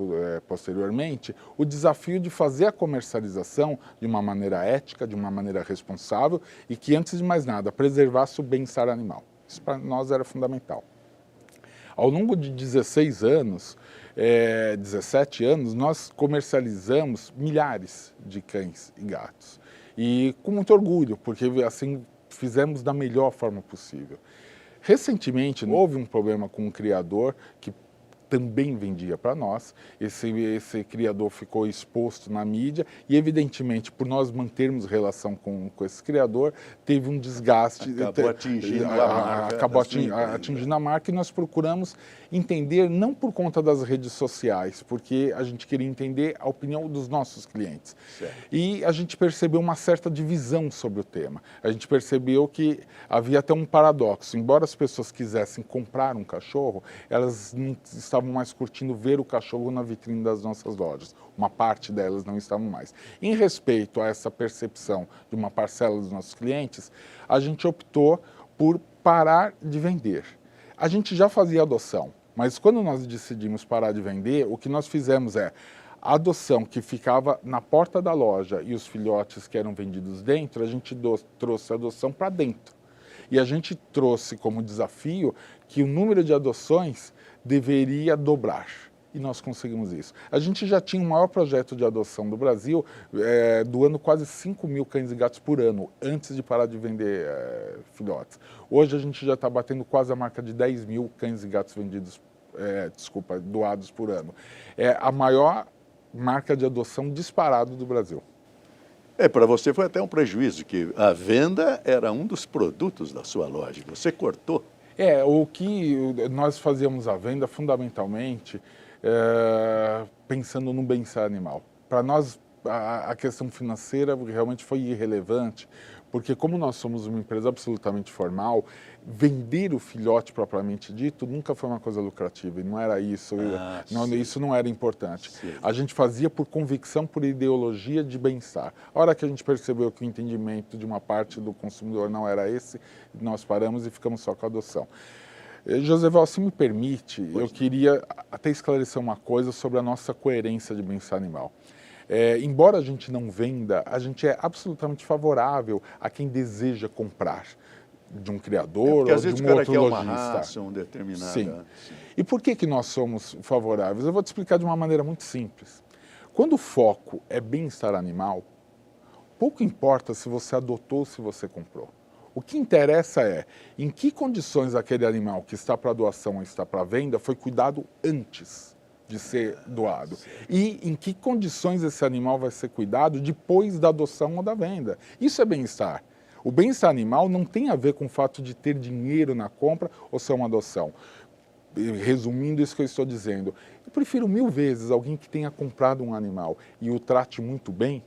posteriormente, o desafio de fazer a comercialização de uma maneira ética, de uma maneira responsável e que, antes de mais nada, preservasse o bem-estar animal. Isso para nós era fundamental. Ao longo de 16 anos, 17 anos, nós comercializamos milhares de cães e gatos. E com muito orgulho, porque assim fizemos da melhor forma possível. Recentemente, houve um problema com um criador que também vendia para nós. Esse criador ficou exposto na mídia e, evidentemente, por nós mantermos relação com esse criador, teve um desgaste. Acabou atingindo a marca. Acabou atingindo a marca e nós procuramos entender, não por conta das redes sociais, porque a gente queria entender a opinião dos nossos clientes. Certo. E a gente percebeu uma certa divisão sobre o tema. A gente percebeu que havia até um paradoxo. Embora as pessoas quisessem comprar um cachorro, elas não estavam mais curtindo ver o cachorro na vitrine das nossas lojas. Uma parte delas não estavam mais. Em respeito a essa percepção de uma parcela dos nossos clientes, a gente optou por parar de vender. A gente já fazia adoção, mas quando nós decidimos parar de vender, o que nós fizemos a adoção que ficava na porta da loja e os filhotes que eram vendidos dentro, a gente trouxe a adoção para dentro. E a gente trouxe como desafio que o número de adoções deveria dobrar. E nós conseguimos isso. A gente já tinha o maior projeto de adoção do Brasil, doando quase 5 mil cães e gatos por ano, antes de parar de vender filhotes. Hoje a gente já está batendo quase a marca de 10 mil cães e gatos doados por ano. É a maior marca de adoção disparado do Brasil. Para você foi até um prejuízo, que a venda era um dos produtos da sua loja. Você cortou. O que nós fazíamos a venda fundamentalmente pensando no bem-estar animal. Para nós, a questão financeira realmente foi irrelevante, porque como nós somos uma empresa absolutamente formal, vender o filhote propriamente dito nunca foi uma coisa lucrativa, e não era isso, isso não era importante. Sim. A gente fazia por convicção, por ideologia de bem-estar. A hora que a gente percebeu que o entendimento de uma parte do consumidor não era esse, nós paramos e ficamos só com a adoção. Joseval, se me permite, eu queria até esclarecer uma coisa sobre a nossa coerência de bem-estar animal. Embora a gente não venda, a gente é absolutamente favorável a quem deseja comprar de um criador ou de um outro lojista. Uma raça, um determinado. Sim. E por que nós somos favoráveis? Eu vou te explicar de uma maneira muito simples. Quando o foco é bem-estar animal, pouco importa se você adotou ou se você comprou. O que interessa é em que condições aquele animal que está para doação ou está para venda foi cuidado antes de ser doado. E em que condições esse animal vai ser cuidado depois da adoção ou da venda. Isso é bem-estar. O bem-estar animal não tem a ver com o fato de ter dinheiro na compra ou ser uma adoção. Resumindo isso que eu estou dizendo, eu prefiro 1000 vezes alguém que tenha comprado um animal e o trate muito bem,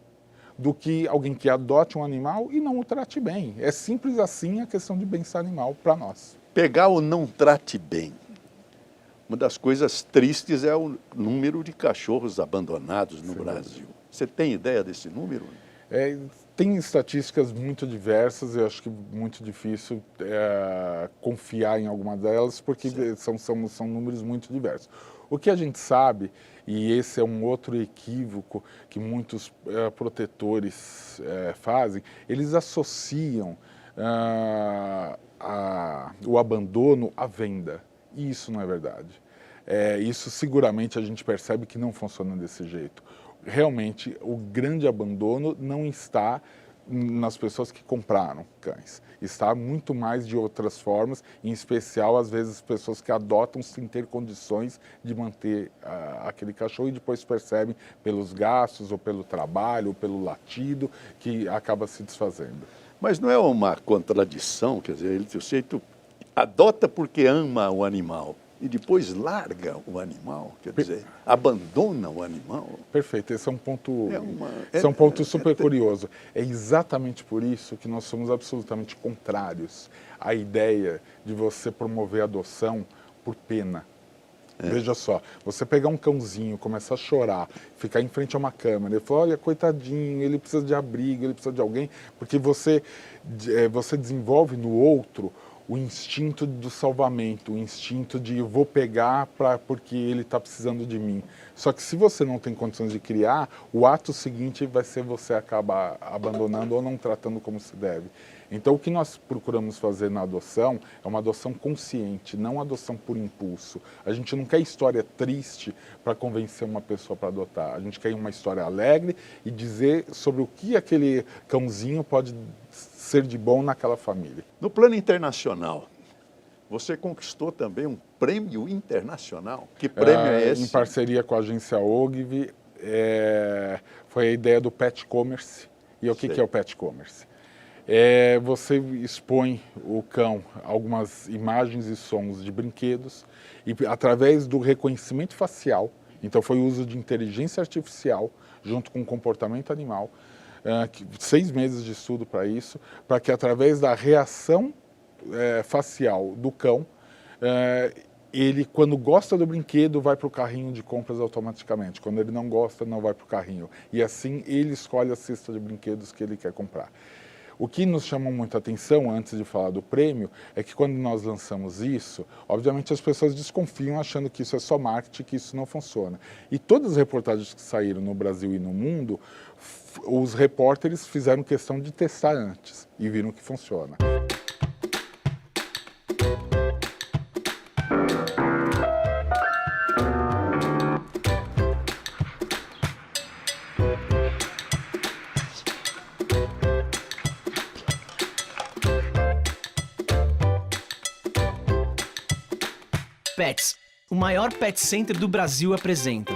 do que alguém que adote um animal e não o trate bem. É simples assim a questão de bem-estar animal para nós. Pegar o não trate bem. Uma das coisas tristes é o número de cachorros abandonados no Brasil. Você tem ideia desse número? Tem estatísticas muito diversas, eu acho que muito difícil confiar em alguma delas, porque são números muito diversos. O que a gente sabe, e esse é um outro equívoco que muitos protetores fazem, eles associam o abandono à venda, e isso não é verdade. Isso seguramente a gente percebe que não funciona desse jeito. Realmente, o grande abandono não está nas pessoas que compraram cães. Está muito mais de outras formas, em especial, às vezes, pessoas que adotam sem ter condições de manter aquele cachorro e depois percebem pelos gastos, ou pelo trabalho, ou pelo latido, que acaba se desfazendo. Mas não é uma contradição, quer dizer, o sujeito adota porque ama o animal e depois larga o animal, quer dizer, abandona o animal. Perfeito, esse é um ponto, esse é um ponto super curioso. É exatamente por isso que nós somos absolutamente contrários à ideia de você promover a adoção por pena. Veja só, você pegar um cãozinho, começar a chorar, ficar em frente a uma câmera, e falar, olha, coitadinho, ele precisa de abrigo, ele precisa de alguém, porque você desenvolve no outro o instinto do salvamento, o instinto de eu vou pegar porque ele está precisando de mim. Só que se você não tem condições de criar, o ato seguinte vai ser você acabar abandonando ou não tratando como se deve. Então o que nós procuramos fazer na adoção é uma adoção consciente, não uma adoção por impulso. A gente não quer história triste para convencer uma pessoa para adotar. A gente quer uma história alegre e dizer sobre o que aquele cãozinho pode ser de bom naquela família. No plano internacional, você conquistou também um prêmio internacional. Que prêmio é esse? Em parceria com a agência Ogilvy, foi a ideia do Pet Commerce. E o que é o Pet Commerce? Você expõe o cão a algumas imagens e sons de brinquedos e através do reconhecimento facial, então foi o uso de inteligência artificial junto com o comportamento animal, 6 meses de estudo para isso, para que através da reação facial do cão, ele, quando gosta do brinquedo, vai para o carrinho de compras automaticamente. Quando ele não gosta, não vai para o carrinho. E assim ele escolhe a cesta de brinquedos que ele quer comprar. O que nos chamou muita atenção, antes de falar do prêmio, é que quando nós lançamos isso, obviamente as pessoas desconfiam achando que isso é só marketing, que isso não funciona. E todas as reportagens que saíram no Brasil e no mundo, os repórteres fizeram questão de testar antes e viram que funciona. Pets, o maior pet center do Brasil apresenta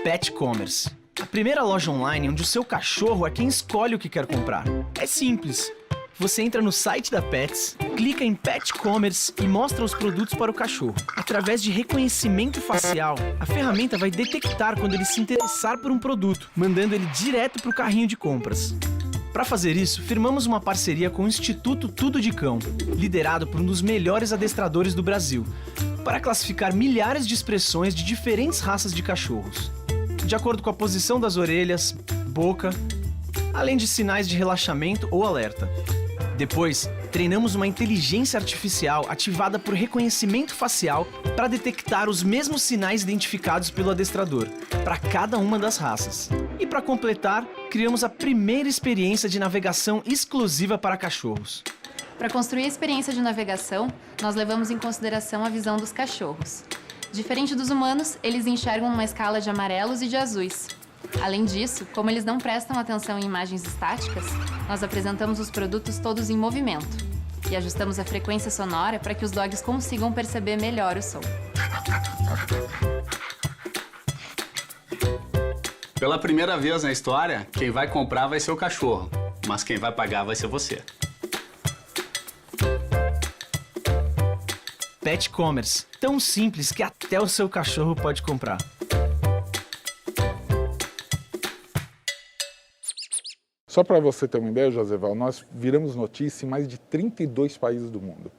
Pet Commerce, a primeira loja online onde o seu cachorro é quem escolhe o que quer comprar. É simples. Você entra no site da Pets, clica em Pet Commerce e mostra os produtos para o cachorro. Através de reconhecimento facial, a ferramenta vai detectar quando ele se interessar por um produto, mandando ele direto para o carrinho de compras. Para fazer isso, firmamos uma parceria com o Instituto Tudo de Cão, liderado por um dos melhores adestradores do Brasil, para classificar milhares de expressões de diferentes raças de cachorros, de acordo com a posição das orelhas, boca, além de sinais de relaxamento ou alerta. Depois, treinamos uma inteligência artificial ativada por reconhecimento facial para detectar os mesmos sinais identificados pelo adestrador, para cada uma das raças. E para completar, criamos a primeira experiência de navegação exclusiva para cachorros. Para construir a experiência de navegação, nós levamos em consideração a visão dos cachorros. Diferente dos humanos, eles enxergam numa escala de amarelos e de azuis. Além disso, como eles não prestam atenção em imagens estáticas, nós apresentamos os produtos todos em movimento e ajustamos a frequência sonora para que os dogs consigam perceber melhor o som. Pela primeira vez na história, quem vai comprar vai ser o cachorro, mas quem vai pagar vai ser você. Pet Commerce, tão simples que até o seu cachorro pode comprar. Só para você ter uma ideia, Joseval, nós viramos notícia em mais de 32 países do mundo.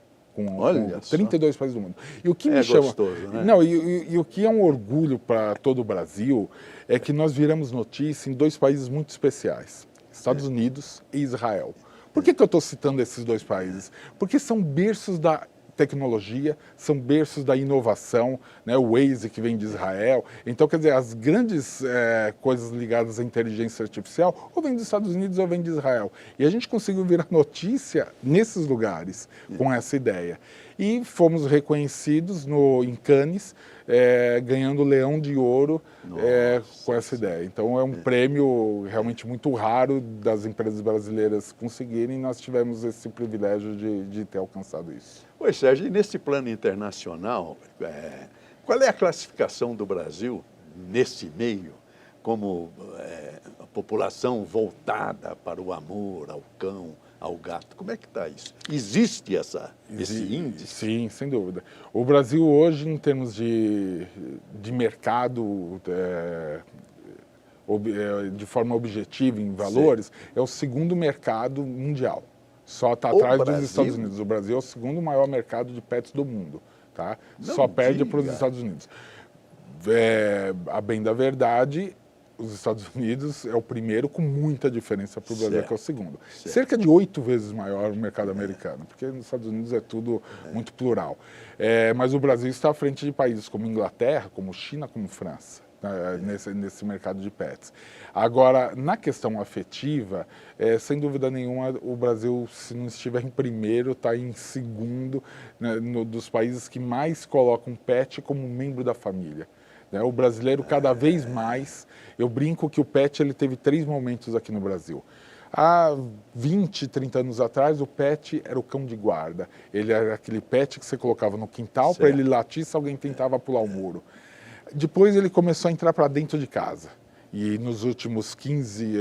Olha só. 32 países do mundo. E o que me chama... gostoso, né? Não, e o que é um orgulho para todo o Brasil é que nós viramos notícia em 2 países muito especiais. Estados Unidos e Israel. Por que eu estou citando esses dois países? Porque são berços da tecnologia, são berços da inovação, né? O Waze que vem de Israel. Então, quer dizer, as grandes coisas ligadas à inteligência artificial ou vêm dos Estados Unidos ou vêm de Israel. E a gente conseguiu virar notícia nesses lugares com essa ideia. E fomos reconhecidos em Cannes, ganhando o Leão de Ouro com essa ideia. Então é um prêmio realmente muito raro das empresas brasileiras conseguirem, e nós tivemos esse privilégio de ter alcançado isso. Pois, Sérgio, e nesse plano internacional, qual é a classificação do Brasil nesse meio como a população voltada para o amor ao cão, ao gato? Como é que está isso? Existe esse índice? Sim, sem dúvida. O Brasil hoje, em termos de mercado, de forma objetiva, em valores, é o segundo mercado mundial. Só está atrás dos Estados Unidos. O Brasil é o segundo maior mercado de pets do mundo. Tá? Só perde para os Estados Unidos. A bem da verdade, os Estados Unidos é o primeiro, com muita diferença para o Brasil, que é o segundo. Cerca de 8 vezes maior o mercado americano, porque nos Estados Unidos é tudo muito plural. Mas o Brasil está à frente de países como Inglaterra, como China, como França, nesse mercado de pets. Agora, na questão afetiva, sem dúvida nenhuma, o Brasil, se não estiver em primeiro, está em segundo, né, dos países que mais colocam pet como membro da família. O brasileiro, cada vez mais, eu brinco que o pet ele teve 3 momentos aqui no Brasil. Há 20, 30 anos atrás, o pet era o cão de guarda. Ele era aquele pet que você colocava no quintal para ele latir se alguém tentava pular o muro. Depois ele começou a entrar para dentro de casa. E nos últimos 15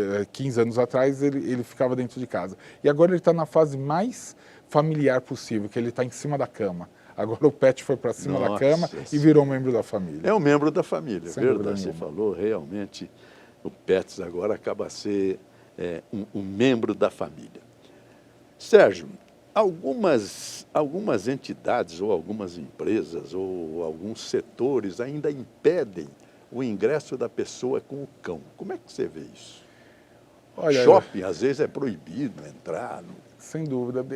anos atrás, ele ficava dentro de casa. E agora ele está na fase mais familiar possível, que ele está em cima da cama. Agora o pet foi para cima da cama e virou membro da família. É um membro da família, sem verdade. Você falou, realmente, o Pets agora acaba a ser um membro da família. Sérgio, algumas entidades ou algumas empresas ou alguns setores ainda impedem o ingresso da pessoa com o cão. Como é que você vê isso? Olha, shopping, às vezes, é proibido entrar. Sem dúvida.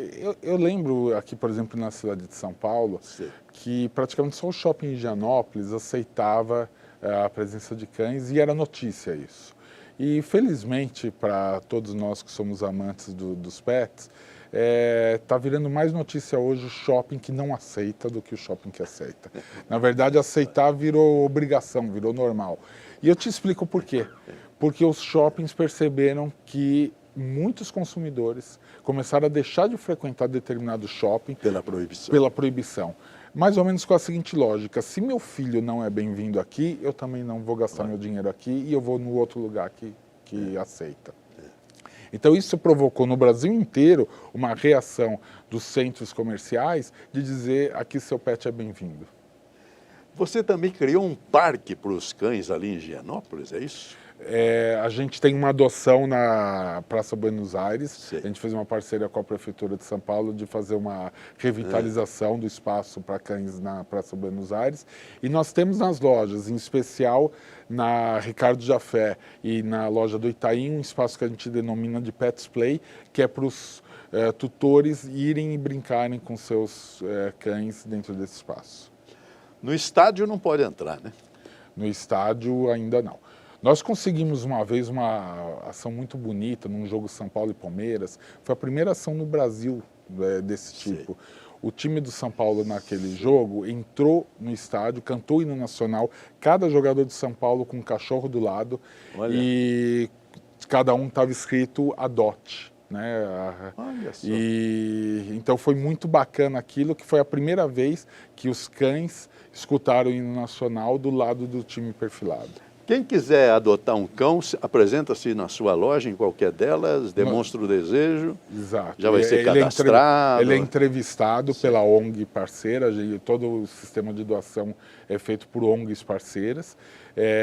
Eu lembro aqui, por exemplo, na cidade de São Paulo, que praticamente só o shopping em Higienópolis aceitava a presença de cães e era notícia isso. E, felizmente, para todos nós que somos amantes dos pets, está virando mais notícia hoje o shopping que não aceita do que o shopping que aceita. Na verdade, aceitar virou obrigação, virou normal. E eu te explico por quê. Porque os shoppings perceberam que muitos consumidores começaram a deixar de frequentar determinado shopping pela proibição. Mais ou menos com a seguinte lógica: se meu filho não é bem-vindo aqui, eu também não vou gastar meu dinheiro aqui e eu vou no outro lugar que aceita. Então isso provocou no Brasil inteiro uma reação dos centros comerciais de dizer: aqui seu pet é bem-vindo. Você também criou um parque para os cães ali em Higienópolis, é isso? A gente tem uma adoção na Praça Buenos Aires. A gente fez uma parceria com a Prefeitura de São Paulo de fazer uma revitalização do espaço para cães na Praça Buenos Aires. E nós temos nas lojas, em especial na Ricardo Jafé e na loja do Itaim, um espaço que a gente denomina de Pets Play, que é para os tutores irem e brincarem com seus cães dentro desse espaço. No estádio não pode entrar, né? No estádio ainda não. Nós conseguimos uma vez uma ação muito bonita num jogo São Paulo e Palmeiras. Foi a primeira ação no Brasil desse tipo. O time do São Paulo naquele jogo entrou no estádio, cantou o hino nacional, cada jogador de São Paulo com um cachorro do lado. Olha. E cada um estava escrito adote. Né? Olha só. Então foi muito bacana aquilo, que foi a primeira vez que os cães escutaram o hino nacional do lado do time perfilado. Quem quiser adotar um cão, apresenta-se na sua loja, em qualquer delas, demonstra o desejo. Exato. Já vai ser cadastrado. Ele é entrevistado pela ONG parceira, todo o sistema de doação é feito por ONGs parceiras.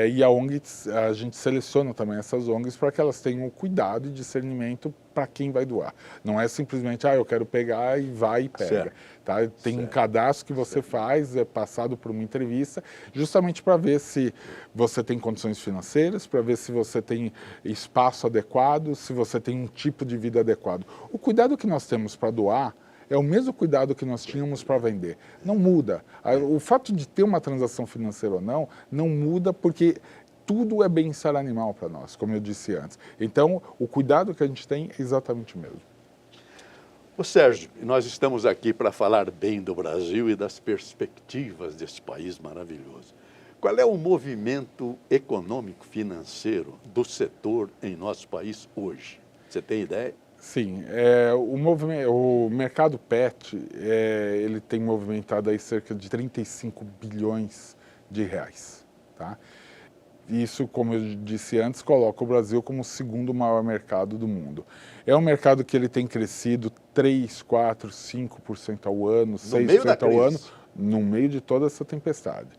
E a ONG, a gente seleciona também essas ONGs para que elas tenham cuidado e discernimento para quem vai doar. Não é simplesmente, eu quero pegar e vai e pega. Certo. Tá? Tem um cadastro que você faz, é passado por uma entrevista, justamente para ver se você tem condições financeiras, para ver se você tem espaço adequado, se você tem um tipo de vida adequado. O cuidado que nós temos para doar é o mesmo cuidado que nós tínhamos para vender. Não muda. O fato de ter uma transação financeira ou não muda porque tudo é bem-estar animal para nós, como eu disse antes. Então, o cuidado que a gente tem é exatamente o mesmo. Ô Sérgio, nós estamos aqui para falar bem do Brasil e das perspectivas desse país maravilhoso. Qual é o movimento econômico financeiro do setor em nosso país hoje? Você tem ideia? Sim, o mercado pet, ele tem movimentado aí cerca de 35 bilhões de reais, tá? Isso, como eu disse antes, coloca o Brasil como o segundo maior mercado do mundo. É um mercado que ele tem crescido 3, 4, 5% ao ano, 6% ao ano, no meio de toda essa tempestade.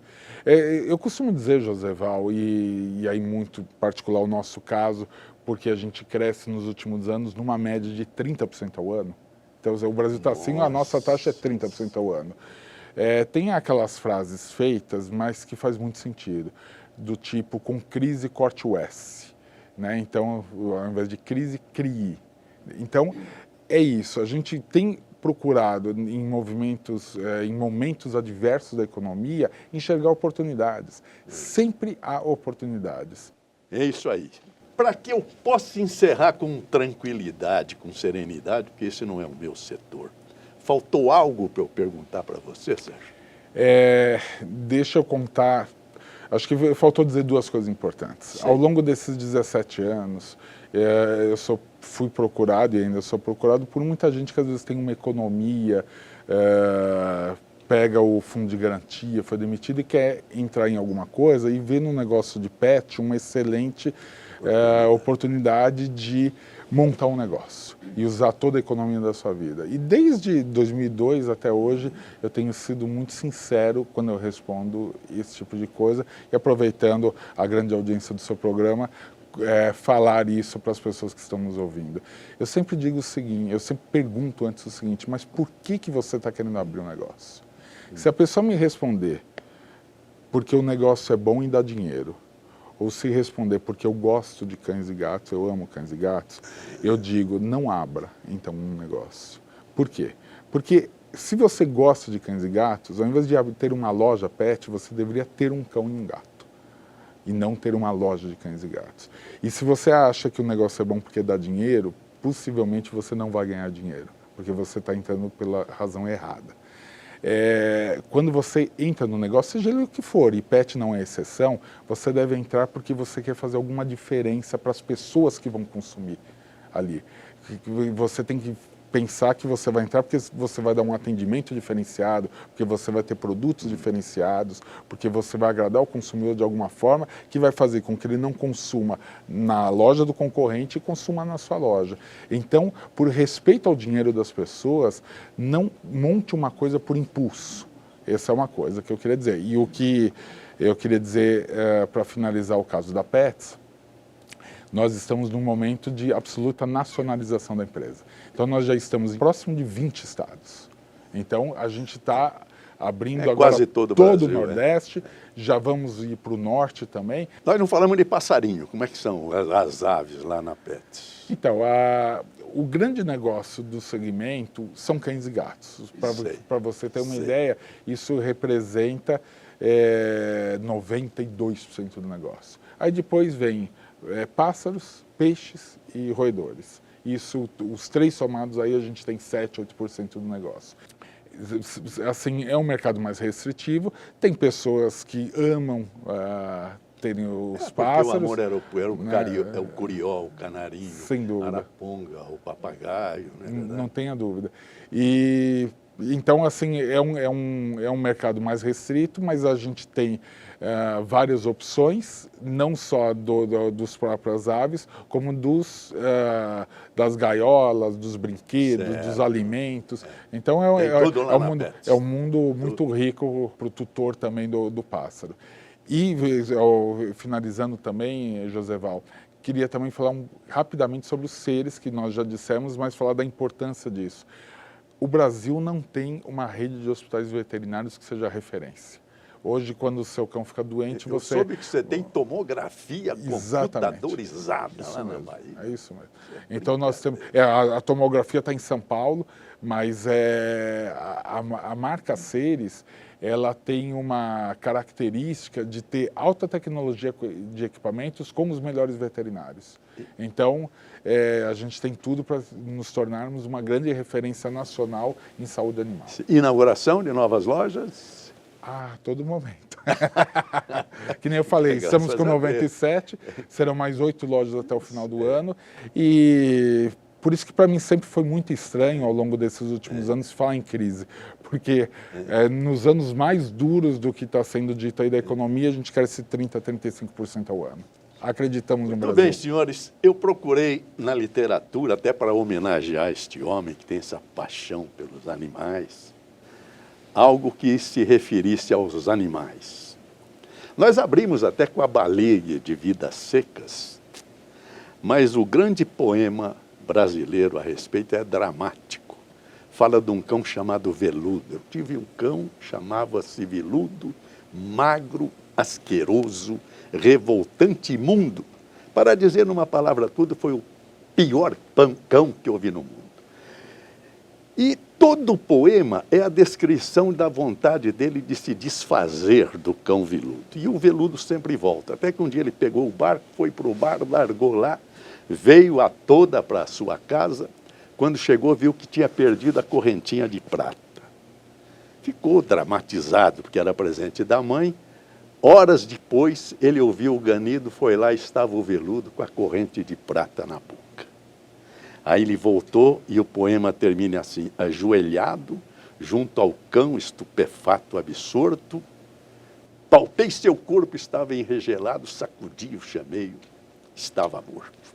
Eu costumo dizer, Joseval, e aí muito particular o nosso caso, porque a gente cresce nos últimos anos numa média de 30% ao ano. Então, o Brasil está assim, a nossa taxa é 30% ao ano. Tem aquelas frases feitas, mas que faz muito sentido, do tipo, com crise corte o S, né? Então, ao invés de crise, crie. Então, é isso, a gente tem procurado em momentos adversos da economia, enxergar oportunidades. Sempre há oportunidades. É isso aí. Para que eu possa encerrar com tranquilidade, com serenidade, porque esse não é o meu setor. Faltou algo para eu perguntar para você, Sérgio? Deixa eu contar. Acho que faltou dizer duas coisas importantes. Sim. Ao longo desses 17 anos, fui procurado e ainda sou procurado por muita gente que às vezes tem uma economia, pega o fundo de garantia, foi demitido e quer entrar em alguma coisa e vê no negócio de pet uma excelente oportunidade de montar um negócio e usar toda a economia da sua vida. E desde 2002 até hoje, eu tenho sido muito sincero quando eu respondo esse tipo de coisa e aproveitando a grande audiência do seu programa, falar isso para as pessoas que estão nos ouvindo. Eu sempre digo o seguinte, eu sempre pergunto antes o seguinte, mas por que você está querendo abrir um negócio? Se a pessoa me responder porque o negócio é bom e dá dinheiro, ou se responder porque eu gosto de cães e gatos, eu amo cães e gatos, eu digo, não abra, então, um negócio. Por quê? Porque se você gosta de cães e gatos, ao invés de ter uma loja pet, você deveria ter um cão e um gato, e não ter uma loja de cães e gatos. E se você acha que o negócio é bom porque dá dinheiro, possivelmente você não vai ganhar dinheiro, porque você está entrando pela razão errada. Quando você entra no negócio, seja ele o que for, e pet não é exceção, você deve entrar porque você quer fazer alguma diferença para as pessoas que vão consumir ali. Você tem que pensar que você vai entrar porque você vai dar um atendimento diferenciado, porque você vai ter produtos diferenciados, porque você vai agradar o consumidor de alguma forma, que vai fazer com que ele não consuma na loja do concorrente e consuma na sua loja. Então, por respeito ao dinheiro das pessoas, não monte uma coisa por impulso. Essa é uma coisa que eu queria dizer. E o que eu queria dizer para finalizar o caso da Pets, nós estamos num momento de absoluta nacionalização da empresa. Então, nós já estamos próximo de 20 estados. Então, a gente está abrindo agora quase todo o Nordeste, já vamos ir para o Norte também. Nós não falamos de passarinho, como é que são as aves lá na Pets? Então, o grande negócio do segmento são cães e gatos. Para você ter uma ideia, isso representa 92% do negócio. Aí depois vem pássaros, peixes e roedores. Isso, os três somados aí, a gente tem 7, 8% do negócio. Assim, é um mercado mais restritivo, tem pessoas que amam terem os pássaros. O amor era o curió, o canarinho, a araponga, o papagaio. Né? Não tenha dúvida. Então, assim, é um mercado mais restrito, mas a gente tem várias opções, não só dos próprias aves, como das gaiolas, dos brinquedos, dos alimentos. Então, é um mundo muito rico para o tutor também do pássaro. E, finalizando também, Joseval, queria também falar rapidamente sobre os seres, que nós já dissemos, mas falar da importância disso. O Brasil não tem uma rede de hospitais veterinários que seja referência. Hoje, quando o seu cão fica doente, Eu soube que você tem tomografia computadorizada lá na Bahia. É isso mesmo. Então, nós temos... a tomografia está em São Paulo, mas a marca Seres, ela tem uma característica de ter alta tecnologia de equipamentos com os melhores veterinários. Então, a gente tem tudo para nos tornarmos uma grande referência nacional em saúde animal. Inauguração de novas lojas? Todo momento. Que nem eu falei, estamos com 97, serão mais 8 lojas até o final do ano. E por isso que para mim sempre foi muito estranho, ao longo desses últimos anos, falar em crise. Porque nos anos mais duros do que está sendo dito aí da economia, a gente cresce 30% a 35% ao ano. Acreditamos no Brasil. Muito bem, senhores, eu procurei na literatura, até para homenagear este homem que tem essa paixão pelos animais, algo que se referisse aos animais. Nós abrimos até com a baleia de Vidas Secas, mas o grande poema brasileiro a respeito é dramático. Fala de um cão chamado Veludo. Eu tive um cão, chamava-se Veludo, magro, asqueroso, revoltante, imundo. Para dizer numa palavra tudo, foi o pior cão que eu vi no mundo. E todo o poema é a descrição da vontade dele de se desfazer do cão Veludo. E o Veludo sempre volta. Até que um dia ele pegou o barco, foi para o bar, largou lá, veio a toda para a sua casa. Quando chegou, viu que tinha perdido a correntinha de prata. Ficou dramatizado, porque era presente da mãe. Horas depois, ele ouviu o ganido, foi lá e estava o Veludo com a corrente de prata na boca. Aí ele voltou e o poema termina assim: ajoelhado, junto ao cão estupefato, absorto, palpei seu corpo, estava enregelado, sacudi o chameio, estava morto.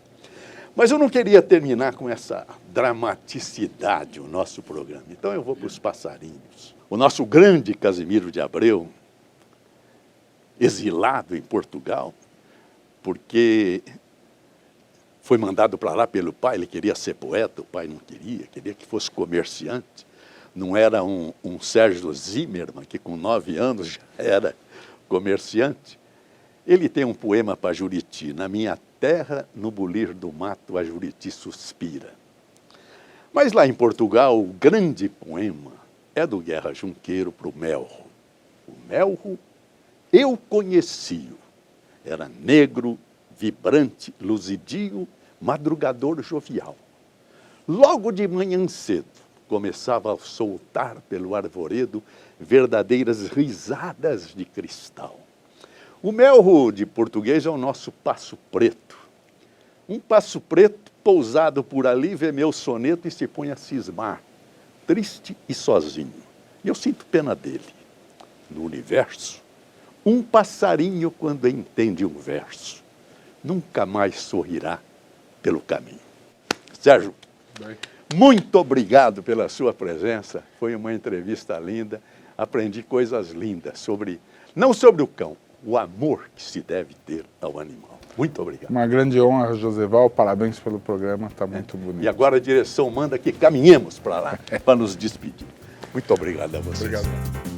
Mas eu não queria terminar com essa dramaticidade o nosso programa, então eu vou para os passarinhos. O nosso grande Casimiro de Abreu, exilado em Portugal, porque foi mandado para lá pelo pai, ele queria ser poeta, o pai não queria que fosse comerciante. Não era um Sérgio Zimmermann, que com 9 anos já era comerciante. Ele tem um poema para Juriti: na minha terra, no bulir do mato, a Juriti suspira. Mas lá em Portugal, o grande poema é do Guerra Junqueiro para o Melro. O Melro, eu conheci-o. Era negro, vibrante, luzidio, madrugador jovial. Logo de manhã cedo, começava a soltar pelo arvoredo verdadeiras risadas de cristal. O Melro de português é o nosso Passo Preto. Um Passo Preto pousado por ali vê meu soneto e se põe a cismar, triste e sozinho. E eu sinto pena dele. No universo, um passarinho, quando entende um verso, nunca mais sorrirá pelo caminho. Sérgio, muito obrigado pela sua presença. Foi uma entrevista linda. Aprendi coisas lindas não sobre o cão, o amor que se deve ter ao animal. Muito obrigado. Uma grande honra, Joseval. Parabéns pelo programa, está muito bonito. E agora a direção manda que caminhemos para lá, para nos despedir. Muito obrigado a vocês. Obrigado.